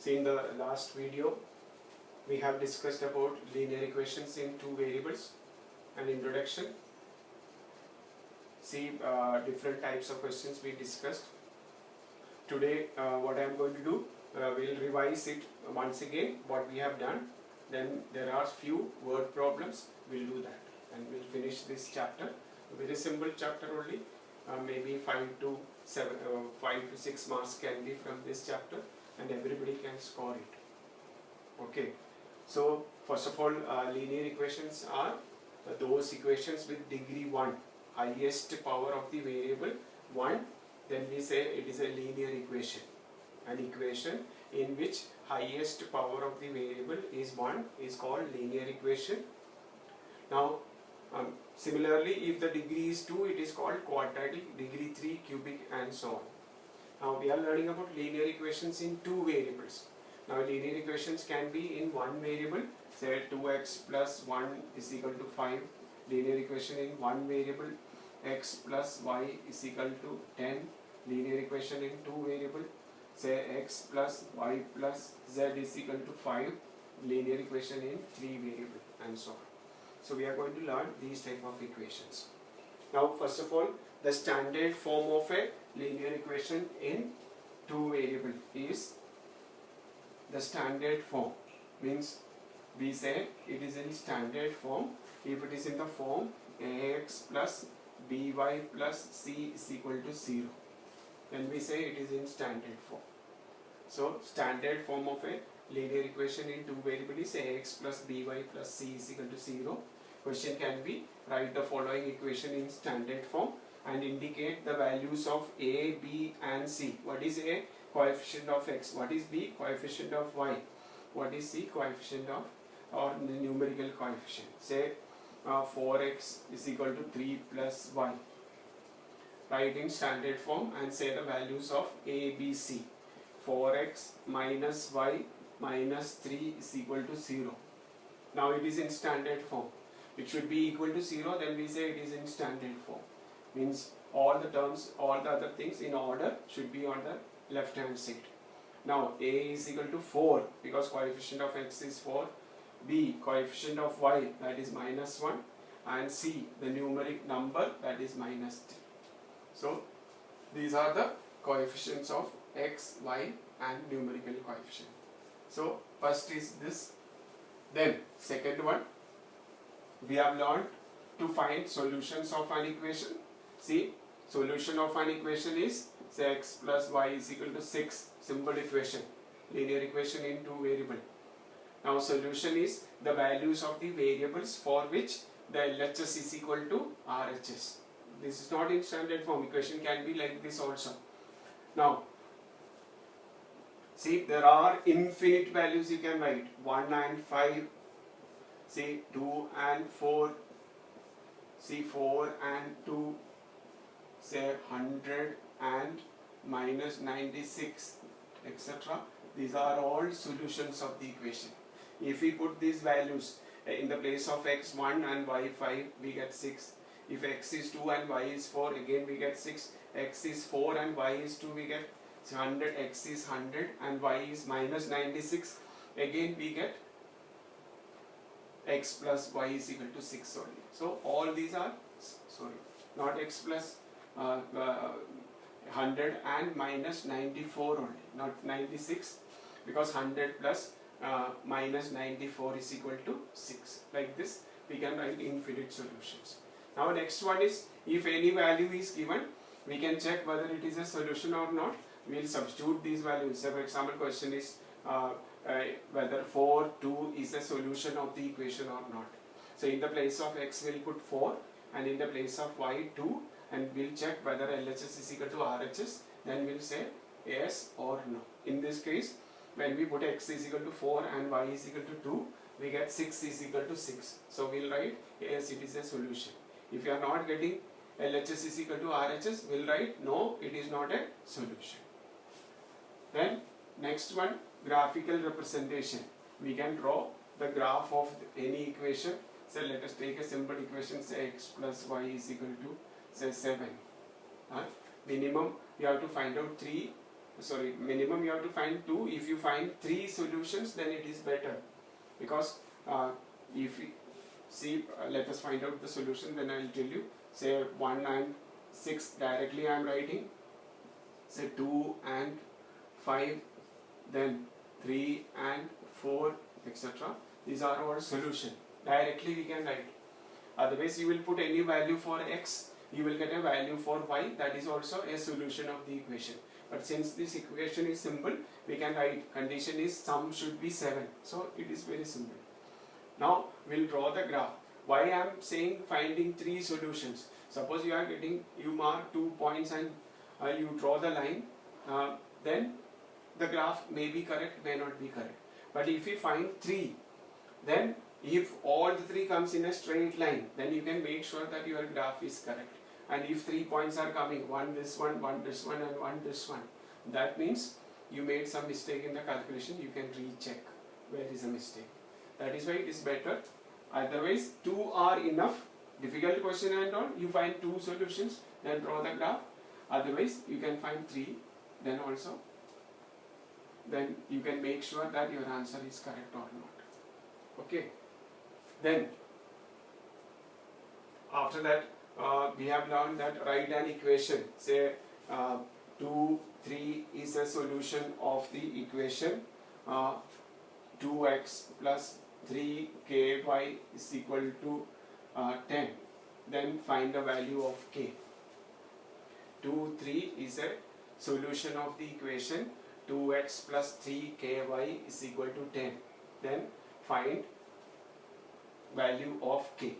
See, in the last video we have discussed about linear equations in two variables and introduction. See, different types of questions we discussed. Today what I am going to do, we'll revise it once again what we have done. Then there are few word problems, we'll do that and we'll finish this chapter. A very simple chapter only, maybe 5 to 6 marks can be from this chapter and everybody can score it. Okay, so first of all, linear equations are those equations with degree 1, highest power of the variable 1, then we say it is a linear equation. An equation in which highest power of the variable is 1 is called linear equation. Now similarly, if the degree is 2, it is called quadratic, degree 3 cubic, and so on. Now we are learning about linear equations in two variables. Now linear equations can be in one variable, say 2x plus 1 is equal to 5. Linear equation in one variable, x plus y is equal to 10. Linear equation in two variable, say x plus y plus z is equal to 5. Linear equation in three variable, and so on. So we are going to learn these type of equations. Now first of all, the standard form of a linear equation in two variable is the standard form. Means we say it is in standard form if it is in the form ax plus by plus c is equal to 0. Then we say it is in standard form. So standard form of a linear equation in two variable is ax plus by plus c is equal to 0. Question can be, write the following equation in standard form and indicate the values of a, b and c. What is a? Coefficient of x. What is b? Coefficient of y. What is c? Coefficient of, or the numerical coefficient. Say 4x is equal to 3 plus y. Write in standard form and say the values of a, b, c. 4x minus y minus 3 is equal to 0. Now it is in standard form. It should be equal to 0, then we say it is in standard form. Means all the terms, all the other things in order should be on the left hand side. Now a is equal to 4 because coefficient of x is 4, b coefficient of y, that is minus 1, and c the numeric number, that is minus 3. So these are the coefficients of x, y and numerical coefficient. So first is this. Then second one, we have learned to find solutions of an equation. See, solution of an equation is, say x plus y is equal to 6, simple equation, linear equation in two variable. Now solution is the values of the variables for which the LHS is equal to RHS. This is not in standard form, equation can be like this also. Now see, there are infinite values you can write, 1 and 5, see 2 and 4, see 4 and 2, say 100 and minus 96, etc. These are all solutions of the equation. If we put these values in the place of x1 and y5, we get 6. If x is 2 and y is 4, again we get 6. X is 4 and y is 2, we get 100. X is 100 and y is minus 96. Again we get x plus y is equal to 6 only. So all these are, not x plus 100 and minus 94 only, not 96, because 100 plus minus 94 is equal to 6. Like this we can write infinite solutions. Now next one is, if any value is given, we can check whether it is a solution or not. We will substitute these values. So for example, question is whether 4, 2 is a solution of the equation or not. So in the place of x we will put 4 and in the place of y 2, and we will check whether LHS is equal to RHS, then we will say yes or no. In this case, when we put x is equal to 4 and y is equal to 2, we get 6 is equal to 6. So we will write yes, it is a solution. If you are not getting LHS is equal to RHS, we will write no, it is not a solution. Then next one, graphical representation. We can draw the graph of any equation. So let us take a simple equation, say x plus y is equal to, say 7. Minimum you have to find out 3 sorry, minimum you have to find 2. If you find 3 solutions, then it is better, because if we see, let us find out the solution, then I will tell you. Say 1 and 6 directly I am writing, say 2 and 5, then 3 and 4, etc. These are our solution. Directly we can write. Otherwise you will put any value for x, you will get a value for y, that is also a solution of the equation. But since this equation is simple, we can write condition is sum should be 7. So it is very simple. Now we will draw the graph. Why I am saying finding 3 solutions? Suppose you are getting, you mark 2 points and you draw the line, then the graph may be correct, may not be correct. But if you find 3, then if all the 3 comes in a straight line, then you can make sure that your graph is correct. And if 3 points are coming, one this one this one and one this one, that means you made some mistake in the calculation, you can recheck where is the mistake. That is why it is better. Otherwise 2 are enough. Difficult question and all, you find 2 solutions, then draw the graph. Otherwise you can find 3, then also, then you can make sure that your answer is correct or not. Okay. Then after that we have learned that write an equation. Say 2, 3 is a solution of the equation 2x plus 3ky is equal to 10. Then find the value of k. 2, 3 is a solution of the equation 2x plus 3ky is equal to 10. Then find value of k.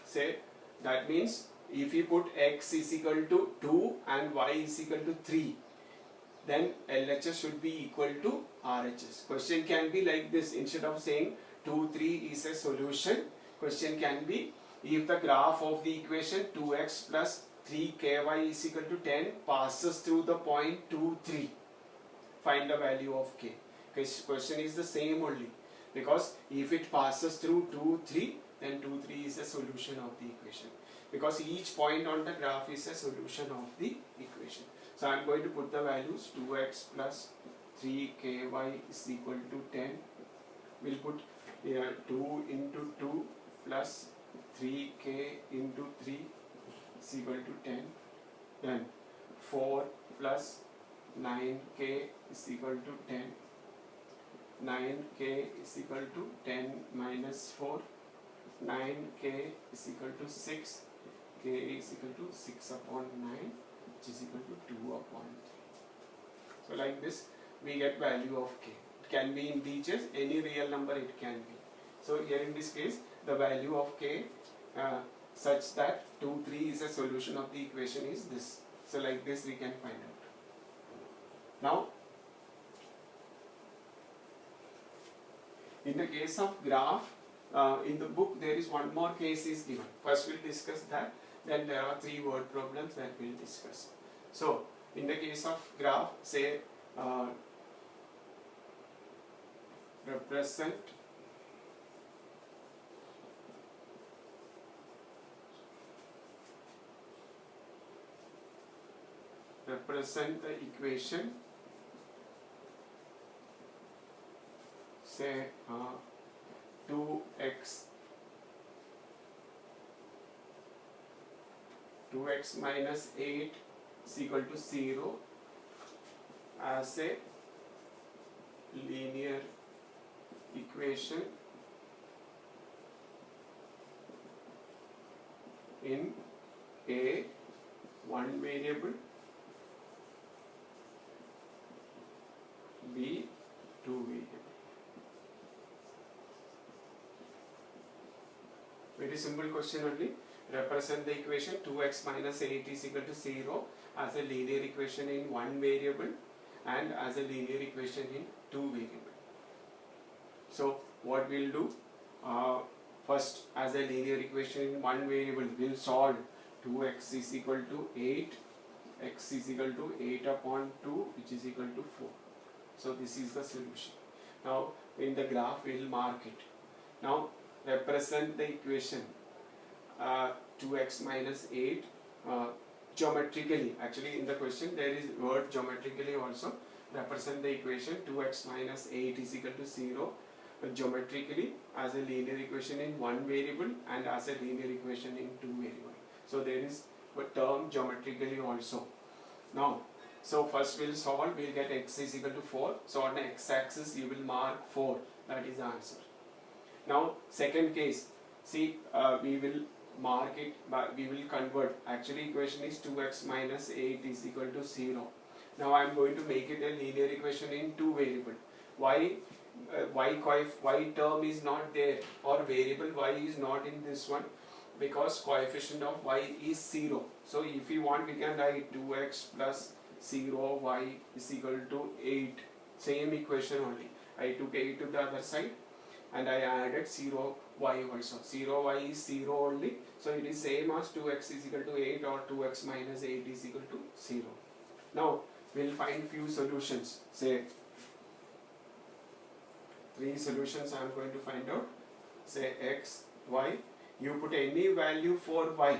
Say that means if we put x is equal to 2 and y is equal to 3, then LHS should be equal to RHS. Question can be like this. Instead of saying 2, 3 is a solution, question can be, if the graph of the equation 2x plus 3ky is equal to 10 passes through the point 2, 3, find the value of k. Question is the same only, because if it passes through 2, 3, then 2, 3 is a solution of the equation, because each point on the graph is a solution of the equation. So I am going to put the values 2x plus 3ky is equal to 10. We will put 2 into 2 plus 3k into 3 is equal to 10. Then 4 plus 9k is equal to 10. 9k is equal to 10 minus 4. 9k is equal to 6. K is equal to 6 upon 9, which is equal to 2 upon 3. So like this we get value of k. It can be integers, any real number it can be. So here in this case the value of k such that 2, 3 is a solution of the equation is this. So like this we can find out. Now in the case of graph, in the book there is one more case is given. First we'll discuss that, then there are 3 word problems that we'll discuss. So in the case of graph, say represent the equation, say 2x minus 8 is equal to 0 as a linear equation in A, one variable, B, two variable. Very simple question only. Represent the equation 2x minus 8 is equal to 0 as a linear equation in one variable and as a linear equation in two variable. So what we'll do, first as a linear equation in one variable we'll solve 2x is equal to 8, x is equal to 8 upon 2 which is equal to 4. So this is the solution. Now in the graph we'll mark it. Now represent the equation 2x minus 8 geometrically. Actually in the question there is word geometrically also. represent the equation 2x minus 8 is equal to 0 geometrically as a linear equation in one variable and as a linear equation in two variable. So there is a term geometrically also. Now, so first we'll solve, we'll get x is equal to 4. So on the x-axis you will mark 4, that is the answer. Now second case, see we will mark it, but we will convert. Actually equation is 2x minus 8 is equal to 0. Now I am going to make it a linear equation in two variable. Y term is not there, or variable y is not in this one, because coefficient of y is 0. So if we want, we can write 2x plus 0 y is equal to 8. Same equation only. I took 8 to the other side and I added 0 y also. 0 y is 0 only. So it is same as 2x is equal to 8 or 2x minus 8 is equal to 0. Now we will find few solutions. Say 3 solutions I am going to find out. Say x, y. You put any value for y,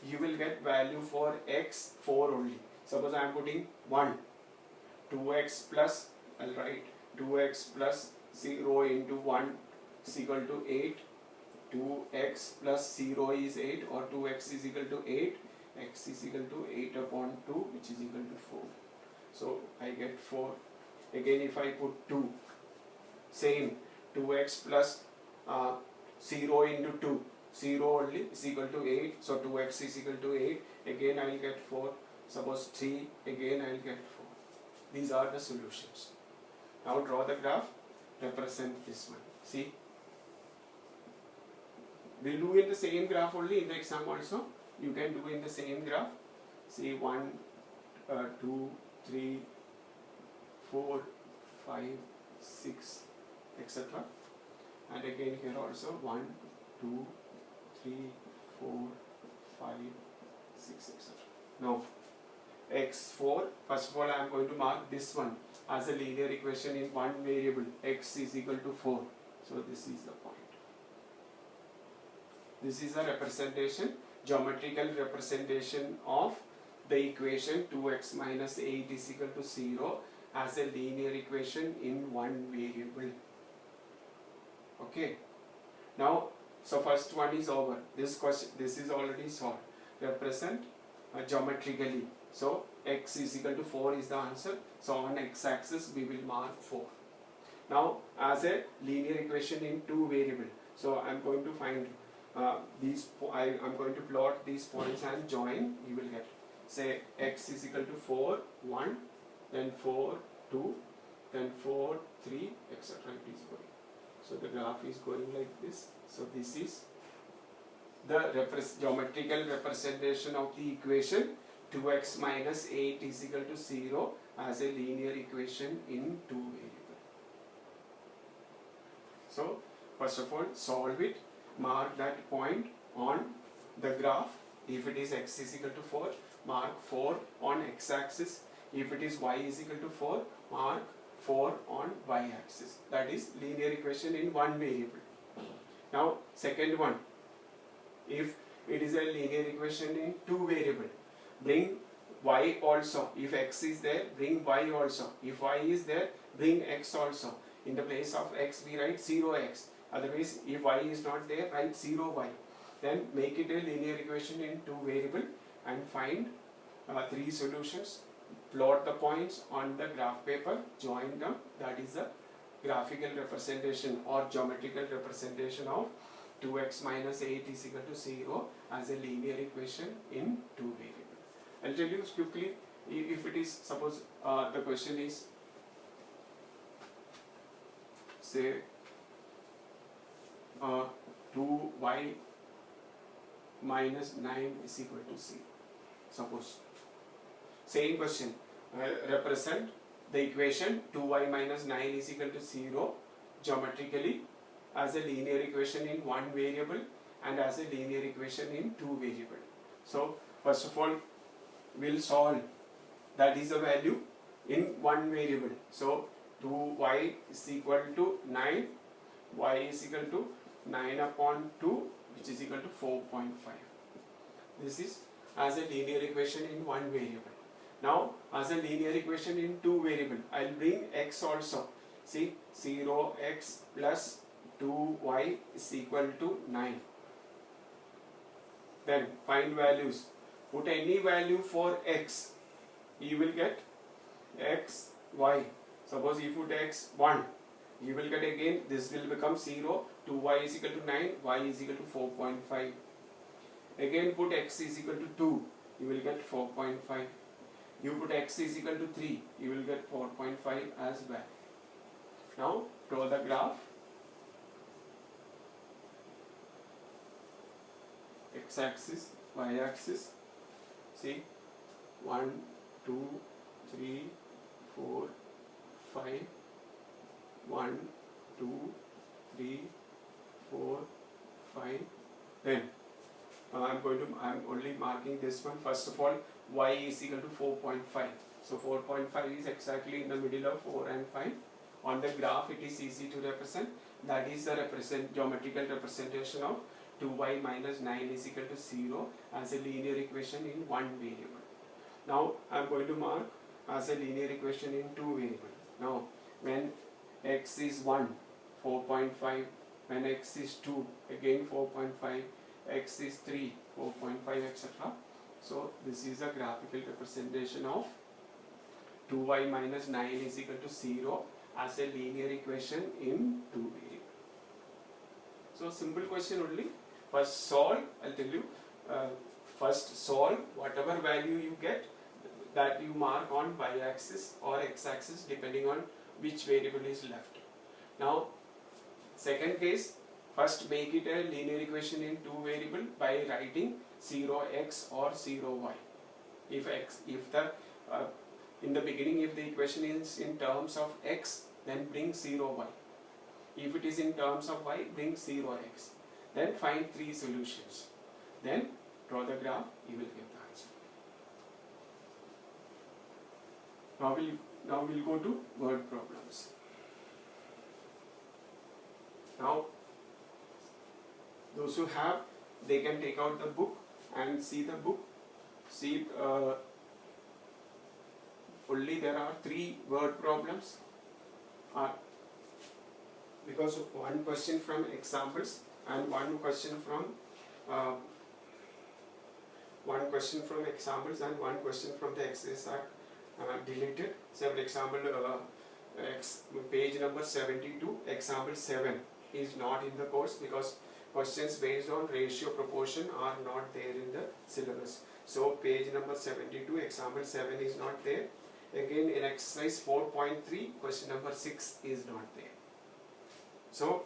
you will get value for x 4 only. Suppose I am putting 1, 2x plus, I will write 2x plus 0 into 1 is equal to 8, 2x plus 0 is 8, or 2x is equal to 8, x is equal to 8 upon 2, which is equal to 4. So I get 4. Again if I put 2, same, 2x plus 0 into 2, 0 only is equal to 8, so 2x is equal to 8, again I will get 4. Suppose 3, again I will get 4. These are the solutions. Now draw the graph, represent this one. See, we'll do in the same graph only in the exam also. You can do in the same graph. See 1, 2, 3, 4, 5, 6, etc. And again here also 1, 2, 3, 4, 5, 6, etc. Now x4, first of all I am going to mark this one as a linear equation in one variable, x is equal to 4. So this is the point. This is a representation, geometrical representation of the equation 2x minus 8 is equal to 0 as a linear equation in one variable. Okay. Now, so first one is over. This question, this is already solved. Represent geometrically. So x is equal to 4 is the answer. So on x-axis we will mark 4. Now as a linear equation in two variable. So I am going to find I am going to plot these points and join. You will get, say x is equal to 4, 1, then 4, 2, then 4, 3, etc. It is going. So the graph is going like this. So this is the geometrical representation of the equation 2x minus 8 is equal to 0 as a linear equation in two variable. So first of all solve it, mark that point on the graph. If it is x is equal to 4, mark 4 on x-axis. If it is y is equal to 4, mark 4 on y-axis. That is linear equation in one variable. Now second one, if it is a linear equation in two variable, bring y also. If x is there, bring y also. If y is there, bring x also. In the place of x we write 0x. Otherwise if y is not there, write 0y. Then make it a linear equation in two variable and find 3 solutions. Plot the points on the graph paper, join them. That is the graphical representation or geometrical representation of 2x minus 8 is equal to 0 as a linear equation in two variable. I'll tell you quickly, if it is, suppose the question is, say 2y minus 9 is equal to 0. Suppose. Same question, represent the equation 2y minus 9 is equal to 0 geometrically as a linear equation in one variable and as a linear equation in two variable. So first of all we'll solve, that is the value in one variable. So 2y is equal to 9, y is equal to 9 upon 2, which is equal to 4.5. This is as a linear equation in one variable. Now as a linear equation in two variable, I'll bring x also. See, 0x plus 2y is equal to 9. Then find values. Put any value for x. You will get x, y. Suppose you put x 1. You will get again, this will become 0. 2y is equal to 9. Y is equal to 4.5. Again put x is equal to 2. You will get 4.5. You put x is equal to 3. You will get 4.5 as well. Now draw the graph. X-axis, y-axis. See, 1, 2, 3, 4, 5. 1, 2, 3, 4, 5. Then I'm only marking this one. First of all, y is equal to 4.5. So 4.5 is exactly in the middle of 4 and 5. On the graph, it is easy to represent. That is the geometrical representation of 2y minus 9 is equal to 0 as a linear equation in one variable. Now I am going to mark as a linear equation in two variable. Now when x is 1, 4.5, when x is 2, again 4.5, x is 3, 4.5, etc. So this is a graphical representation of 2y minus 9 is equal to 0 as a linear equation in two variable. So simple question only. First solve, I'll tell you, first solve whatever value you get, that you mark on y-axis or x-axis depending on which variable is left. Now second case, first make it a linear equation in two variable by writing 0x or 0y. If in the beginning if the equation is in terms of x, then bring 0y. If it is in terms of y, bring 0x. Then find three solutions. Then draw the graph, you will get the answer. Now we'll go to word problems. Now those who have, they can take out the book and see the book. See, only there are 3 word problems. Because of one question from examples and one question from examples and one question from the exercise are deleted. So for example, page number 72, example 7 is not in the course because questions based on ratio proportion are not there in the syllabus. So page number 72, example 7 is not there. Again in exercise 4.3, question number 6 is not there. So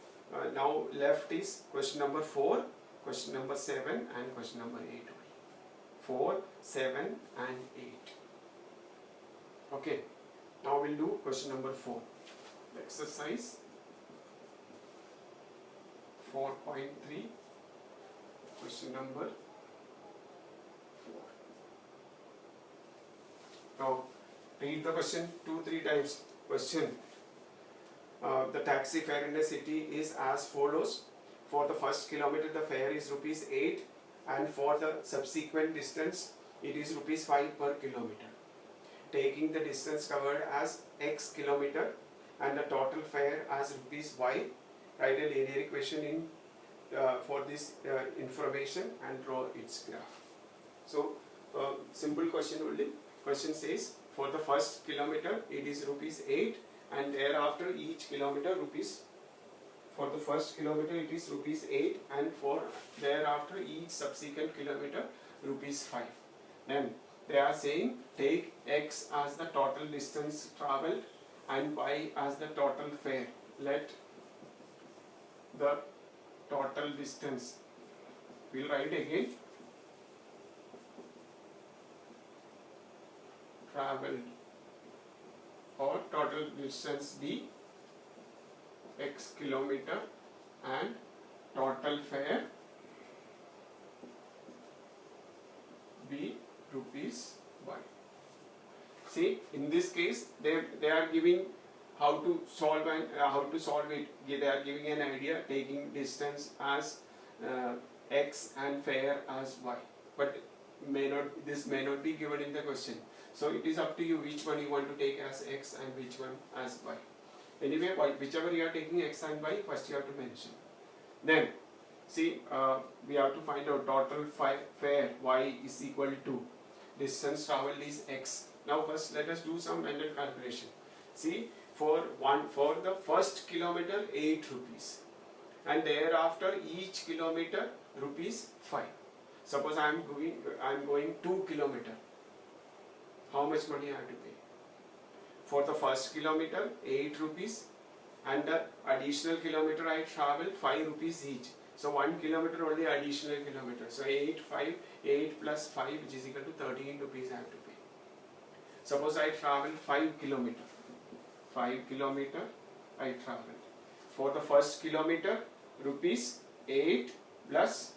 now left is question number 4, question number 7 and question number 8. 4, 7 and 8. Okay. Now we'll do question number 4. Exercise 4.3, question number 4. Now read the question 2-3 times. Question. The taxi fare in the city is as follows. For the first kilometer the fare is rupees 8 and for the subsequent distance it is rupees 5 per kilometer. Taking the distance covered as x kilometer and the total fare as rupees y, write a linear equation in for this information and draw its graph. So simple question only. Question says for the first kilometer it is rupees 8 and thereafter each kilometer rupees, for the first kilometer it is rupees 8 and for thereafter each subsequent kilometer rupees 5. Then they are saying take x as the total distance travelled and y as the total fare. Let the total distance, we'll write again, travelled or total distance be x kilometer and total fare be rupees y. See, in this case they are giving how to solve and it. They are giving an idea, taking distance as x and fare as y. But this may not be given in the question. So it is up to you which one you want to take as x and which one as y. Anyway, whichever you are taking x and y, first you have to mention. Then see, we have to find out total fare y is equal to distance travelled is x. Now first let us do some mental calculation. See, for the first kilometer 8 rupees, and thereafter each kilometer rupees 5. Suppose I am going 2 kilometer. How much money I have to pay? For the first kilometer 8 rupees, and the additional kilometer I travel 5 rupees each. So 1 kilometer only additional kilometer. So 8 plus 5, which is equal to 13 rupees I have to pay. Suppose I travel 5 kilometer. 5 kilometer I traveled. For the first kilometer, rupees 8 plus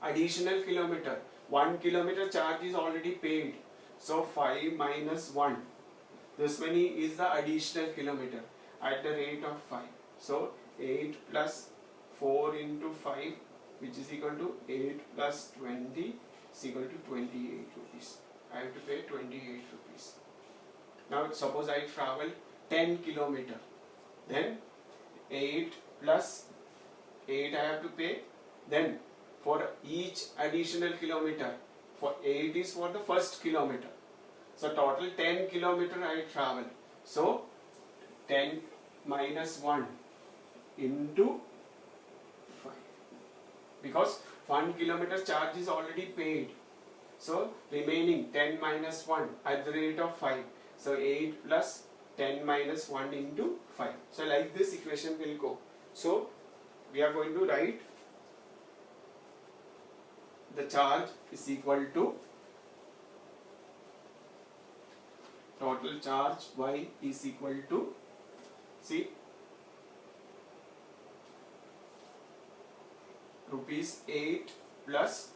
additional kilometer. 1 kilometer charge is already paid. So 5 minus 1. This many is the additional kilometer at the rate of 5. So 8 plus 4 into 5, which is equal to 8 plus 20 is equal to 28 rupees. I have to pay 28 rupees. Now suppose I travel 10 kilometer. Then 8 plus 8 I have to pay. Then for each additional kilometer, for 8 is for the first kilometer. So total 10 kilometer I travel. So 10 minus 1 into 5. Because 1 kilometer charge is already paid. So remaining 10 minus 1 at the rate of 5. So 8 plus 10 minus 1 into 5. So like this equation will go. So we are going to write the charge is equal to total charge y is equal to, see, rupees 8 plus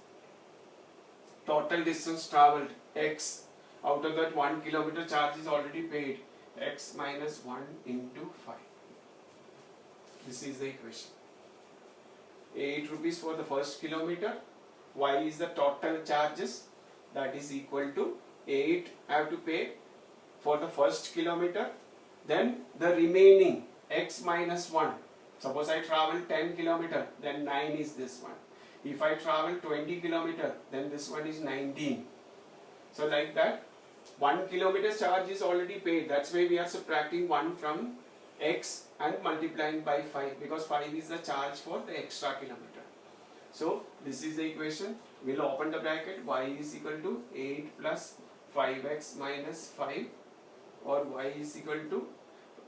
total distance travelled x. Out of that 1 kilometer charge is already paid, x minus 1 into 5. This is the equation. 8 rupees for the first kilometer, y is the total charges, that is equal to 8 I have to pay for the first kilometer, then the remaining x minus 1. Suppose I travel 10 kilometer, then 9 is this one. If I travel 20 kilometer, then this one is 19. So like that, 1 kilometer charge is already paid. That's why we are subtracting 1 from x and multiplying by 5, because 5 is the charge for the extra kilometer. So this is the equation. We'll open the bracket. Y is equal to 8 plus 5x minus 5, or y is equal to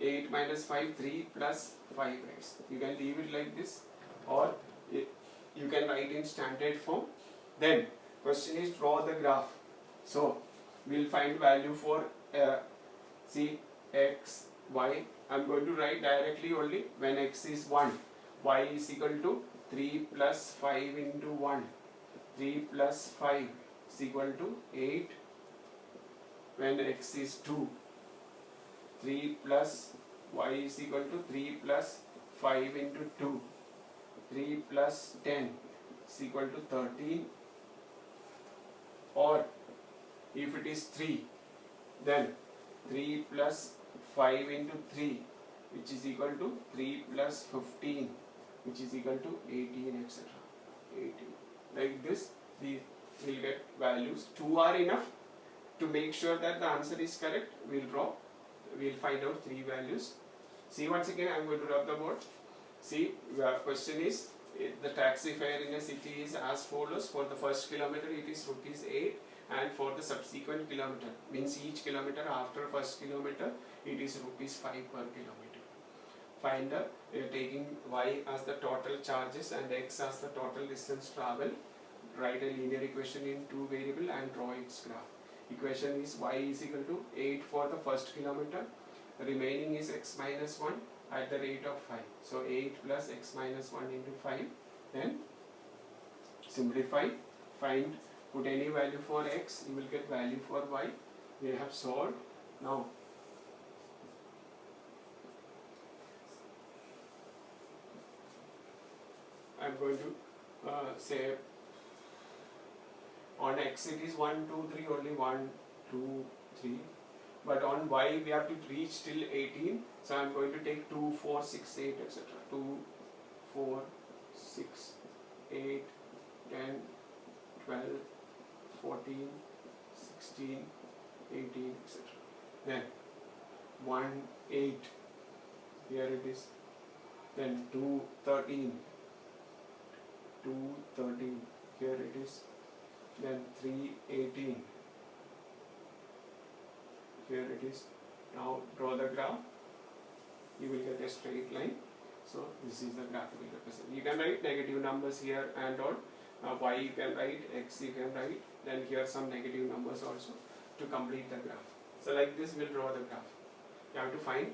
8 minus 5, 3 plus 5x. You can leave it like this, or you can write in standard form. Then question is draw the graph. So we'll find value for see x, y. I'm going to write directly only when x is 1. Y is equal to 3 plus 5 into 1. 3 plus 5 is equal to 8 when x is 2. 3 plus y is equal to 3 plus 5 into 2. 3 plus 10 is equal to 13. Or if it is 3, then 3 plus 5 into 3, which is equal to 3 plus 15, which is equal to 18, etc. 18. Like this, we will get values. 2 are enough. To make sure that the answer is correct, we'll draw. We'll find out 3 values. See, once again, I'm going to rub the board. See, the question is, the taxi fare in a city is as follows. For the first kilometer, it is rupees 8. And for the subsequent kilometer, means each kilometer after first kilometer, it is rupees 5 per kilometer. Find the, taking y as the total charges and x as the total distance travel. Write a linear equation in 2 variable and draw its graph. Equation is y is equal to 8 for the first kilometer. The remaining is x minus 1 at the rate of 5. So 8 plus x minus 1 into 5. Then simplify, find, put any value for x, you will get value for y. We have solved. Now I am going to say on x it is 1, 2, 3, only 1, 2, 3. But on y we have to reach till 18. So I am going to take 2, 4, 6, 8, etc. 2, 4, 6, 8, 10, 12, 14, 16, 18, etc. Then 1, 8, here it is. Then 2, 13, 2, 13, here it is. Then 3, 18, here it is. Now draw the graph. You will get a straight line. So this is the graphical representation. You can write negative numbers here and all. Y you can write, x you can write. Then here some negative numbers also to complete the graph. So like this we'll draw the graph. You have to find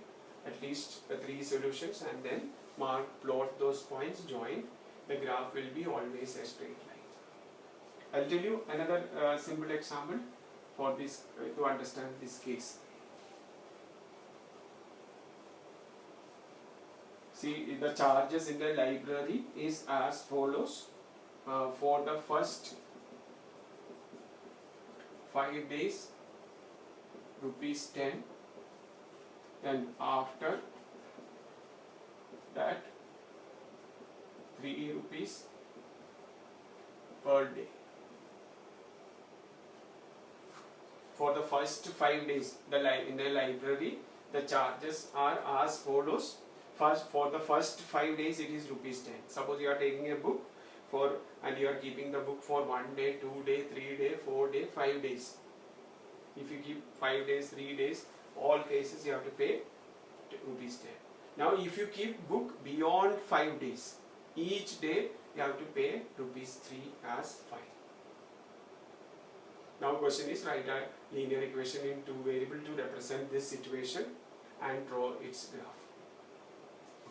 at least 3 solutions and then mark, plot those points, join. The graph will be always a straight line. I'll tell you another simple example for this to understand this case. See, the charges in the library is as follows. For the first 5 days, rupees 10. Then after that, 3 rupees per day. For the first 5 days, in the library, the charges are as follows. First, for the first 5 days, it is rupees 10. Suppose you are taking a book and you are keeping the book for 1 day, 2 day, 3 day, 4 day, 5 days. If you keep 5 days, 3 days, all cases you have to pay rupees 10. Now, if you keep book beyond 5 days, each day you have to pay rupees 3 as fine. Now, question is write a linear equation in 2 variables to represent this situation and draw its graph.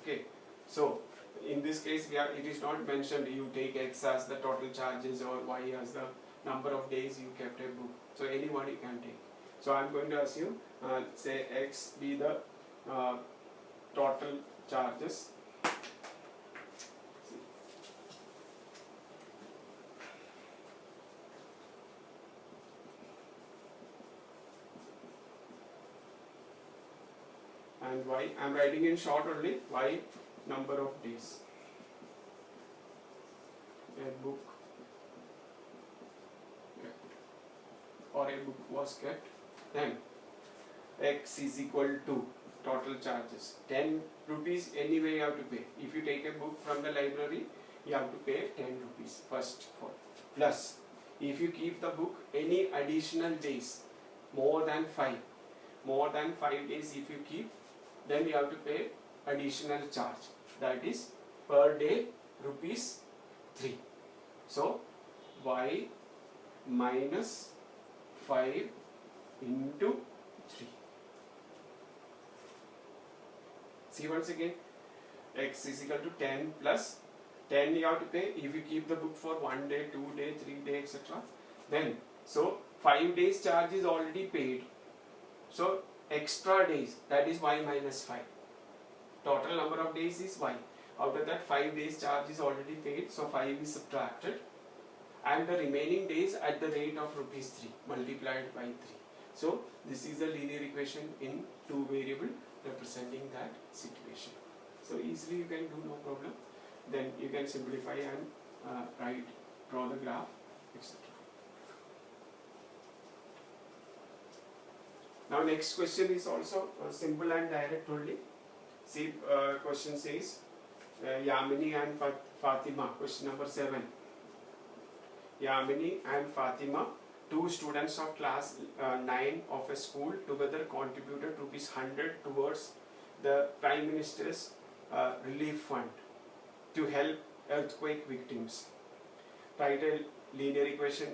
Okay, so in this case it is not mentioned you take x as the total charges or y as the number of days you kept a book. So anyone you can take. So I am going to assume say x be the total charges. And y, I am writing in short only, y number of days a book kept or a book was kept. Then x is equal to total charges 10 rupees anyway you have to pay. If you take a book from the library, you have to pay 10 rupees first for plus if you keep the book any additional days more than 5 days if you keep, then you have to pay additional charge, that is per day rupees 3. So y minus 5 into 3. See once again, x is equal to 10 plus 10 you have to pay if you keep the book for 1 day, 2 day, 3 day, etc. Then so 5 days charge is already paid. So extra days, that is y minus 5. Total number of days is y. Out of that 5 days charge is already paid, so 5 is subtracted. And the remaining days at the rate of rupees 3 multiplied by 3. So this is a linear equation in 2 variable representing that situation. So easily you can do, no problem. Then you can simplify and draw the graph, etc. Now next question is also simple and direct only. See, question says Yamini and Fatima, question number 7. Yamini and Fatima, 2 students of class 9 of a school, together contributed rupees 100 towards the Prime Minister's relief fund to help earthquake victims. Write a linear equation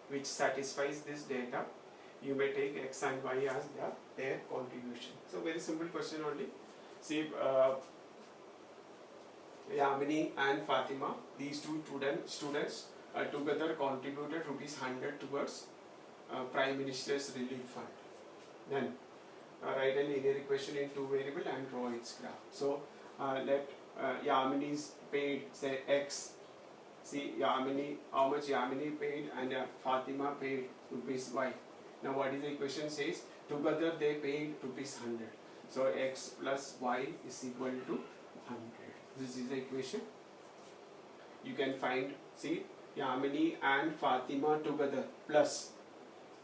which satisfies this data. You may take x and y as their contribution. So very simple question only. See, Yamini and Fatima, these 2 students together contributed rupees 100 towards Prime Minister's relief fund. Then write a linear equation in 2 variable and draw its graph. So let Yamini's paid say x, See Yamini, how much Yamini paid and Fatima paid rupees Y. Now what is the equation says? Together they paid rupees 100. So X plus Y is equal to 100. This is the equation. You can find, see, Yamini and Fatima together plus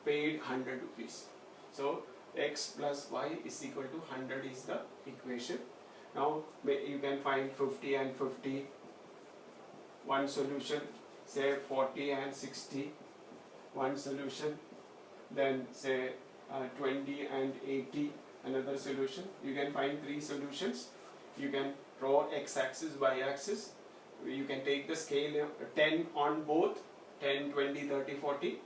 paid 100 rupees. So X plus Y is equal to 100 is the equation. Now you can find 50 and 50, one solution, say 40 and 60, one solution, then say 20 and 80, another solution. You can find 3 solutions. You can draw x-axis, y-axis. You can take the scale 10 on both, 10, 20, 30, 40.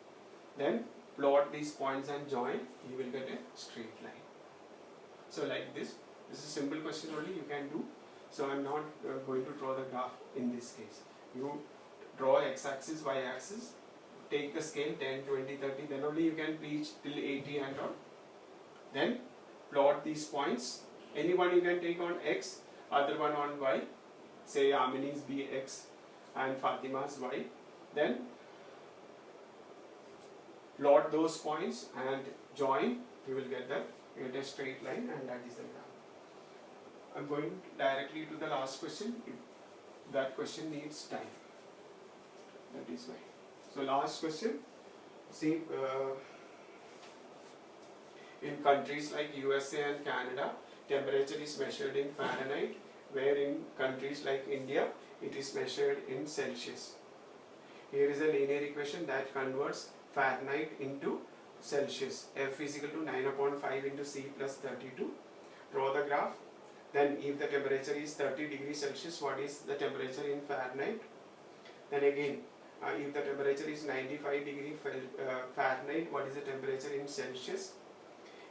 Then plot these points and join, you will get a straight line. So like this is a simple question only you can do. So I am not going to draw the graph in this case. You draw x-axis, y-axis, take the scale 10, 20, 30, then only you can reach till 80 and on. Then plot these points. Any one you can take on x, other one on y. Say Yamini's be x and Fatima's y. Then plot those points and join. You will get a straight line, and that is the graph. I am going directly to the last question. That question needs time. That is why. So last question. See, in countries like USA and Canada, temperature is measured in Fahrenheit, where in countries like India, it is measured in Celsius. Here is a linear equation that converts Fahrenheit into Celsius. F is equal to 9 upon 5 into C plus 32. Draw the graph. Then if the temperature is 30 degrees Celsius, what is the temperature in Fahrenheit? Then again, if the temperature is 95 degrees Fahrenheit, what is the temperature in Celsius?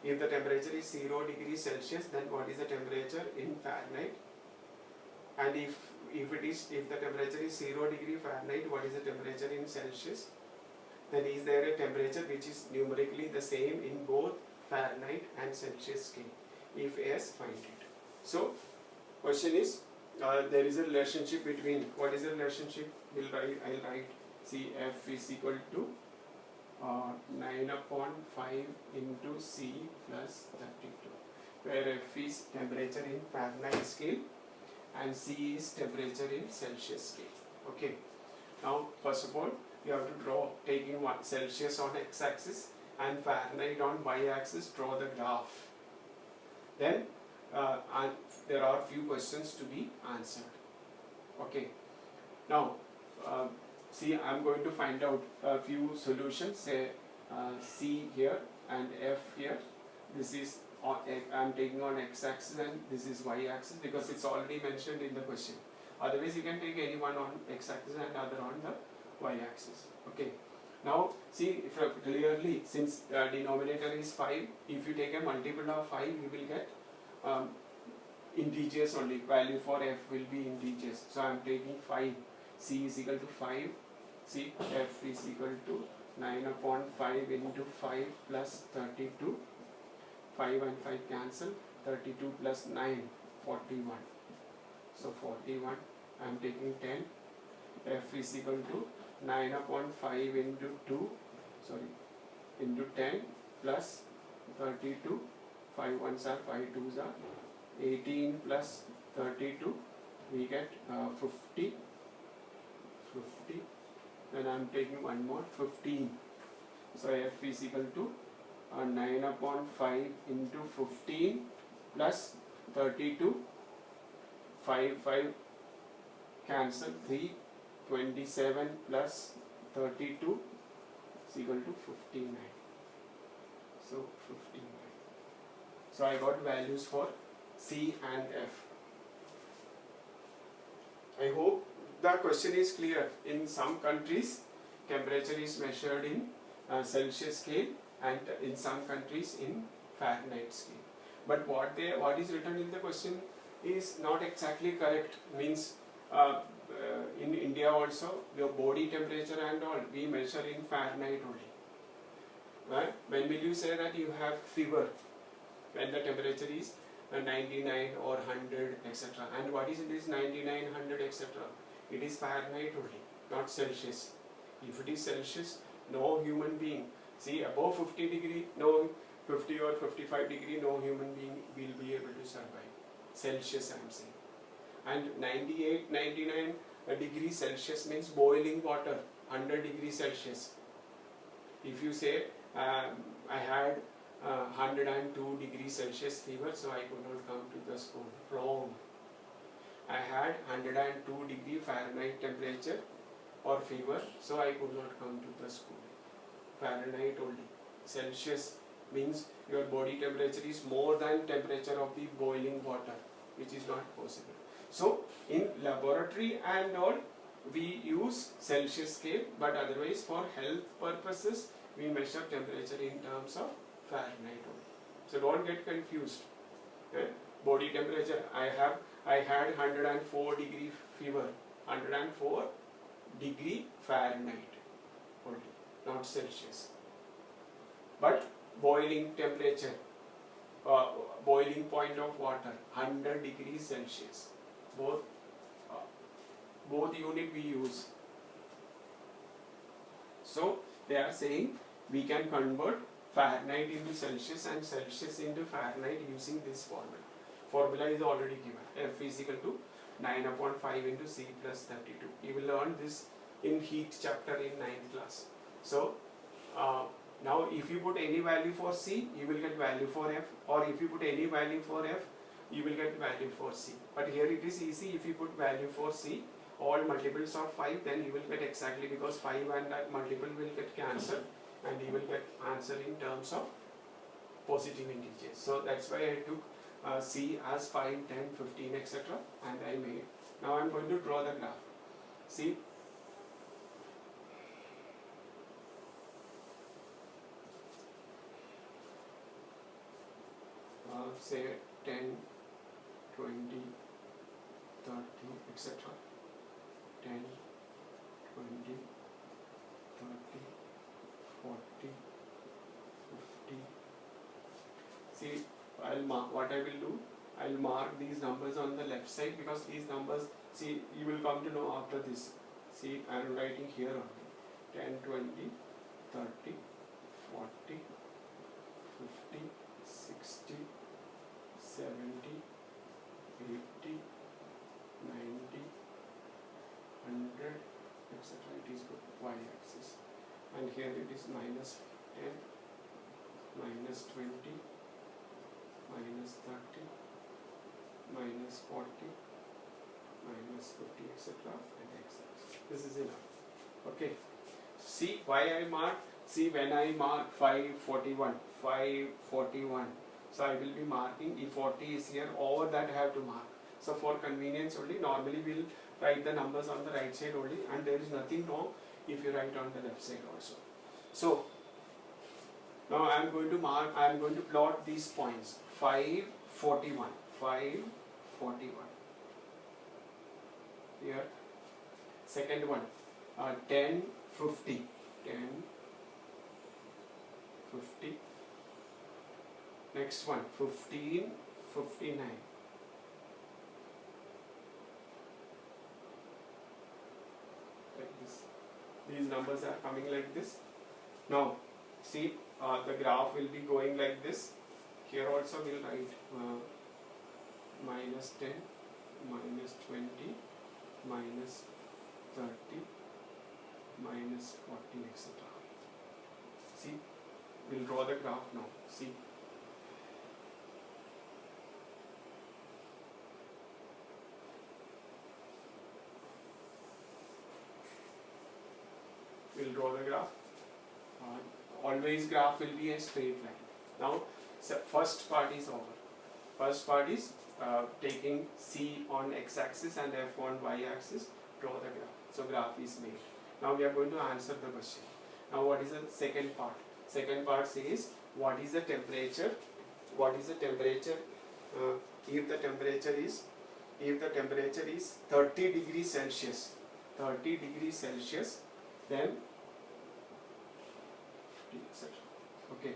If the temperature is 0 degrees Celsius, then what is the temperature in Fahrenheit? And if the temperature is 0 degree Fahrenheit, what is the temperature in Celsius? Then is there a temperature which is numerically the same in both Fahrenheit and Celsius scale? If yes, find it. So, question is, there is a relationship between, what is the relationship? I'll write, see, F is equal to 9 upon 5 into C plus 32, where F is temperature in Fahrenheit scale and C is temperature in Celsius scale. Okay. Now, first of all, you have to draw, taking one Celsius on x-axis and Fahrenheit on y-axis, draw the graph. Then there are few questions to be answered. Okay. Now, see, I am going to find out a few solutions. Say C here and F here. This is I am taking on x-axis and this is y-axis because it's already mentioned in the question. Otherwise, you can take any one on x-axis and other on the y-axis. Okay. Now, see, if clearly, since denominator is 5, if you take a multiple of 5, you will get integers only. Value for f will be integers. So, I am taking 5. C is equal to 5. See, f is equal to 9 upon 5 into 5 plus 32. 5 and 5 cancel. 32 plus 9, 41. So, 41. I am taking 10. F is equal to 9 upon 5 into 2, into 10 plus 32, 5 ones are 5 twos are 18 plus 32, we get 50, then I am taking one more, 15. So F is equal to 9 upon 5 into 15 plus 32, 5 cancel, 3, 27 plus 32 is equal to 59. So 59. So I got values for C and F. I hope the question is clear. In some countries, temperature is measured in Celsius scale, and in some countries in Fahrenheit scale. But what is written in the question is not exactly correct. Means in India also, your body temperature and all we measure in Fahrenheit only. Right? When will you say that you have fever? When the temperature is 99 or 100, etc. And what is this 99, 100, etc.? It is Fahrenheit only. not Celsius. If it is Celsius, no human being, see above 50 degree, no 50 or 55 degree, no human being will be able to survive. Celsius I am saying. And 98, 99 degree Celsius means boiling water, 100 degree Celsius. If you say I had 102 degree Celsius fever, so I could not come to the school. Wrong. I had 102 degree Fahrenheit temperature or fever, so I could not come to the school. Fahrenheit only. Celsius means your body temperature is more than temperature of the boiling water, which is not possible. So in laboratory and all we use Celsius scale, but otherwise for health purposes we measure temperature in terms of Fahrenheit only. So don't get confused. Body temperature, I had 104 degree fever, 104 degree Fahrenheit only, not Celsius. But boiling temperature, boiling point of water, 100 degrees Celsius. Both unit we use. So they are saying we can convert Fahrenheit into Celsius and Celsius into Fahrenheit using this formula. Formula is already given. F is equal to 9 upon 5 into C plus 32. You will learn this in heat chapter in 9th class. So now if you put any value for C, you will get value for F, or if you put any value for F, you will get value for C. But here it is easy. If you put value for C, all multiples of 5, then you will get exactly, because 5 and that multiple will get cancelled and you will get answer in terms of positive integers. So that's why I took C as 5, 10, 15, etc. and I made. Now I am going to draw the graph. See, say 10, 20, 30, etc. 10, 20, 30, 40, 50. See, I'll mark, what I will do, I'll mark these numbers on the left side, because these numbers, see, you will come to know after this. See, I am writing here only. 10, 20, 30, 40, 50, 60, 70, 80, 90, 100, etc. It is good, y-axis. And here it is minus 10, minus 20, minus 30, minus 40, minus 50, etc. and x-axis. This is enough. Okay. See why I mark? See, when I mark 541, 541. So I will be marking, if 40 is here, over that I have to mark. So for convenience only, normally we will write the numbers on the right side only, and there is nothing wrong if you write on the left side also. So now I am going to mark, I am going to plot these points. 541, 541. Here, second one, 10, 50, 10, 50. Next one, 15, 59. Like this. These numbers are coming like this. Now, see, the graph will be going like this. Here also we'll write minus 10, minus 20, minus 30, minus 40, etc. See, we'll draw the graph now. See. We'll draw the graph. Always graph will be a straight line. Now, so first part is over. First part is taking C on x-axis and F on y-axis, draw the graph. So graph is made. Now we are going to answer the question. Now what is the second part? Second part says, what is the temperature? What is the temperature? If the temperature is 30 degrees Celsius, 30 degrees Celsius, then etc. Okay.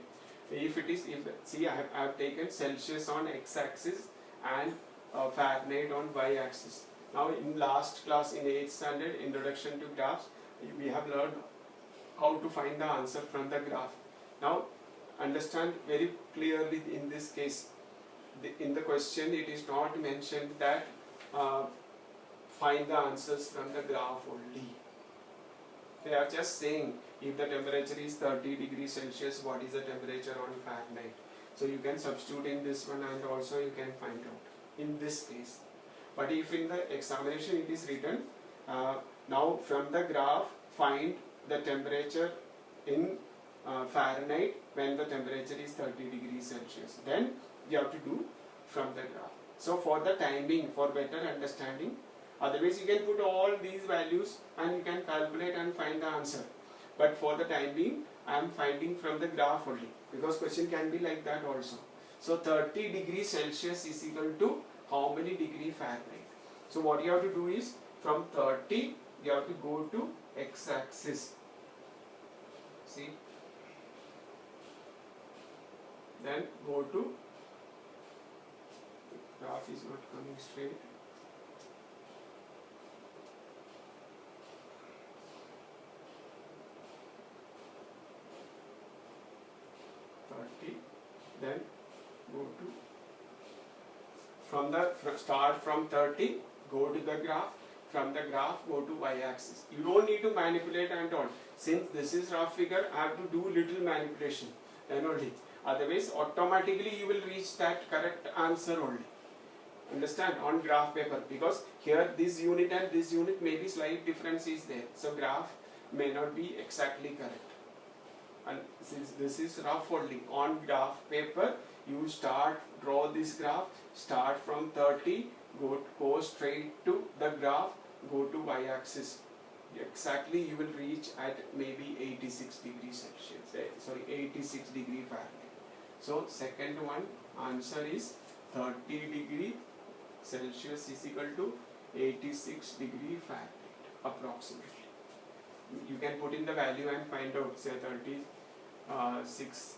If it is, see, I have taken Celsius on x-axis and Fahrenheit on y-axis. Now in last class in 8th standard, Introduction to Graphs, we have learned how to find the answer from the graph. Now understand very clearly in this case, in the question it is not mentioned that find the answers from the graph only. They are just saying if the temperature is 30 degrees Celsius, what is the temperature on Fahrenheit. So you can substitute in this one and also you can find out in this case. But if in the examination it is written, now from the graph find the temperature in Fahrenheit when the temperature is 30 degrees Celsius, then you have to do from the graph. So for the time being, for better understanding, otherwise you can put all these values and you can calculate and find the answer. But for the time being, I am finding from the graph only, because question can be like that also. So 30 degrees Celsius is equal to how many degree Fahrenheit? So what you have to do is from 30 you have to go to x-axis. See, then go to, graph is not coming straight. Then go to, from the start from 30, go to the graph, from the graph go to y-axis. You don't need to manipulate and all. Since this is rough figure, I have to do little manipulation, then only. Otherwise automatically you will reach that correct answer only. Understand, on graph paper, because here this unit and this unit maybe slight difference is there, so graph may not be exactly correct. And since this is rough only, on graph paper you draw this graph, start from 30, go straight to the graph, go to y-axis. Exactly you will reach at maybe 86 degrees Celsius, 86 degree Fahrenheit. So second one answer is 30 degree Celsius is equal to 86 degree Fahrenheit approximately. You can put in the value and find out, say 36,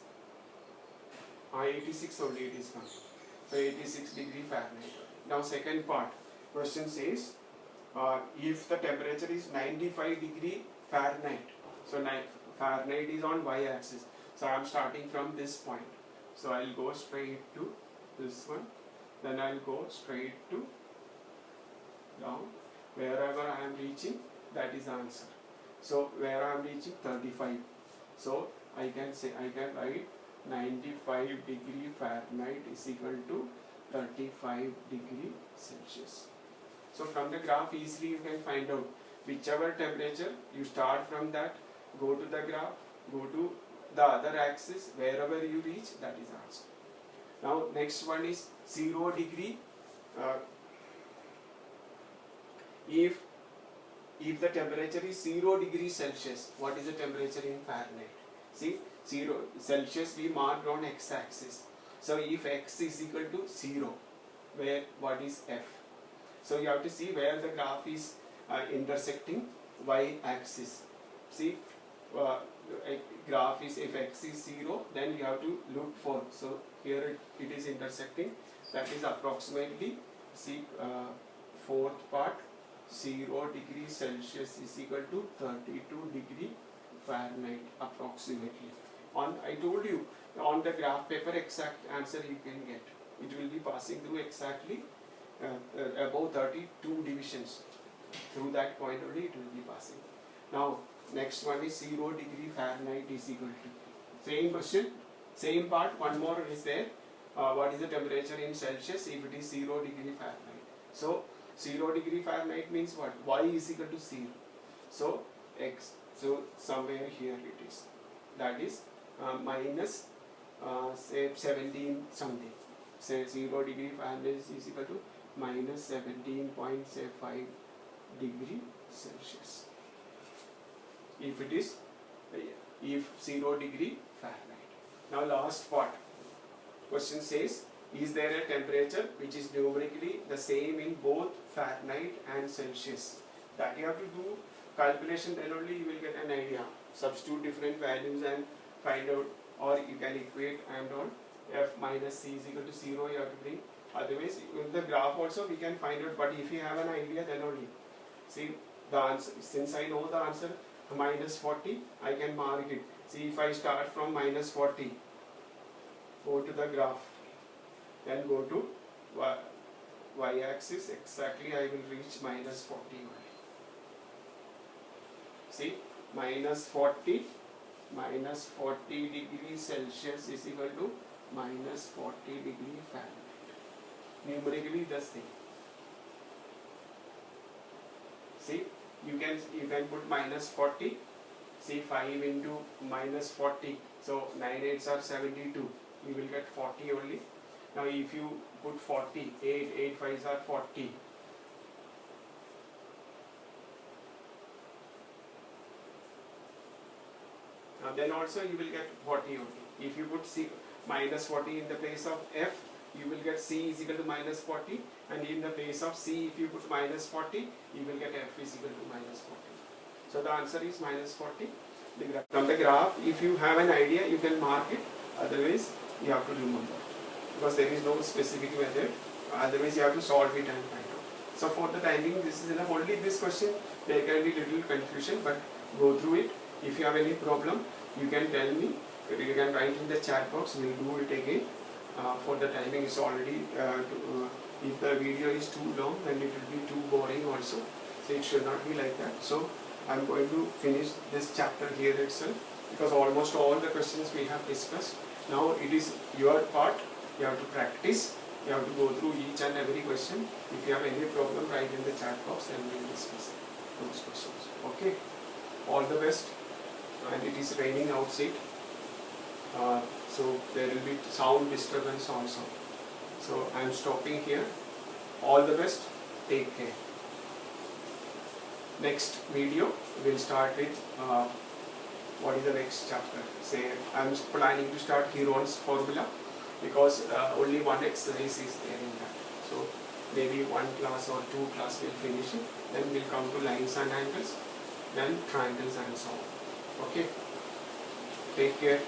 86 only it is coming. So 86 degree Fahrenheit. Now second part, question says if the temperature is 95 degree Fahrenheit, so Fahrenheit is on y-axis, so I am starting from this point, so I will go straight to this one, then I will go straight to down, wherever I am reaching, that is the answer. So where I am reaching 35, so I can write 95 degree Fahrenheit is equal to 35 degree Celsius. So from the graph easily you can find out whichever temperature, you start from that, go to the graph, go to the other axis, wherever you reach, that is answer. Now next one is 0 degree. If the temperature is 0 degrees Celsius, what is the temperature in Fahrenheit? See, 0 Celsius we marked on x-axis. So if x is equal to 0, what is f? So you have to see where the graph is intersecting y-axis. See, graph is, if x is 0, then you have to look for. So here it is intersecting. That is approximately, see, fourth part, 0 degree Celsius is equal to 32 degree Fahrenheit approximately. I told you, on the graph paper exact answer you can get. It will be passing through exactly above 32 divisions. Through that point only it will be passing. Now next one is 0 degree Fahrenheit is equal to. Same question, same part, one more is there. What is the temperature in Celsius if it is 0 degree Fahrenheit? So 0 degree Fahrenheit means what? Y is equal to 0. So x, so somewhere here it is. That is minus say 17 something. Say 0 degree Fahrenheit is equal to minus 17.5 degree Celsius. If it is, if 0 degree Fahrenheit. Now last part. Question says, is there a temperature which is numerically the same in both Fahrenheit and Celsius? That you have to do calculation, then only you will get an idea. Substitute different values and find out, or you can equate and all. F minus C is equal to 0, you have to bring Otherwise, in the graph also we can find out, but if you have an idea, then only. See, the answer, since I know the answer, minus 40, I can mark it. See, if I start from minus 40, go to the graph, then go to y-axis, exactly I will reach minus 40. See, minus 40 degrees Celsius is equal to minus 40 degree Fahrenheit. Numerically the same. See, you can put minus 40. See, 5 into minus 40. So 9 8s are 72. You will get 40 only. Now if you put 40, 8 5s are 40. Then also you will get 40 only. If you put C minus 40 in the place of F, you will get C is equal to minus 40, and in the place of C, if you put minus 40, you will get F is equal to minus 40. So the answer is minus 40. From the graph, if you have an idea, you can mark it. Otherwise, you have to remember, because there is no specific method. Otherwise, you have to solve it and find out. So for the time being, this is enough. Only this question, there can be little confusion, but go through it. If you have any problem, you can tell me. You can write in the chat box. We'll do it again. For the timing is already. If the video is too long, then it will be too boring also. So it should not be like that. So I'm going to finish this chapter here itself, because almost all the questions we have discussed. Now it is your part. You have to practice. You have to go through each and every question. If you have any problem, write in the chat box and we'll discuss those questions. Okay. All the best. And it is raining outside, so there will be sound disturbance also. So I am stopping here. All the best. Take care. Next video we'll start with what is the next chapter. Say I am planning to start Heron's formula, because only one exercise is there in that. So maybe one class or two class will finish it. Then we'll come to lines and angles, then triangles and so on. Okay. Take care.